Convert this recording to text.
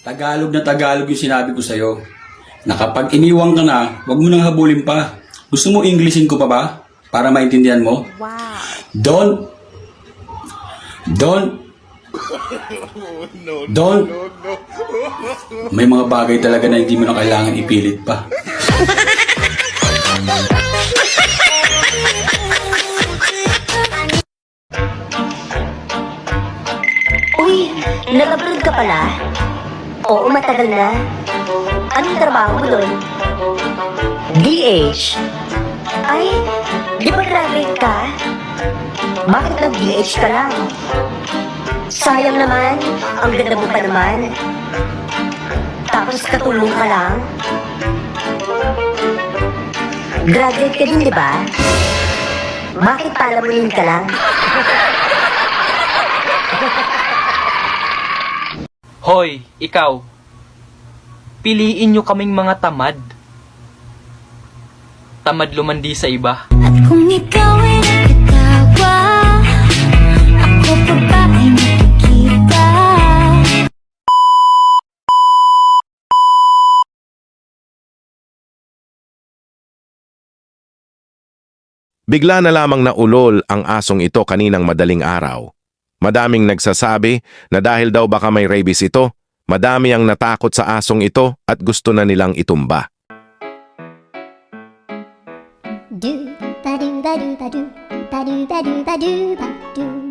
Tagalog na Tagalog yung sinabi ko sa'yo. Na kapag iniwang ka na, wag mo nang habulin pa. Gusto mo Englishin ko pa ba? Para maintindihan mo? Wow. Don't. May mga bagay talaga na hindi mo na kailangan ipilit pa. Uy, nag-abroad ka pala? Oo, matagal na. Anong trabaho mo doon? DH. Ay, di ba graduate ka? Bakit nag-DH ka lang? Sayang naman, ang ganda mo pa naman. Tapos katulong ka lang. Graduate ka din, di ba? Bakit palamunin ka lang? Hoy, ikaw. Piliin nyo kaming mga tamad. Tamad lumandi sa iba. At kung ikaw ay nakatawa, ako pa ba ay nakikita? Bigla na lamang naulol ang asong ito kaninang madaling araw. Madaming nagsasabi na dahil daw baka may rabies ito, madami ang natakot sa asong ito at gusto na nilang itumba. Do ba do ba do ba do ba do ba do ba do ba do.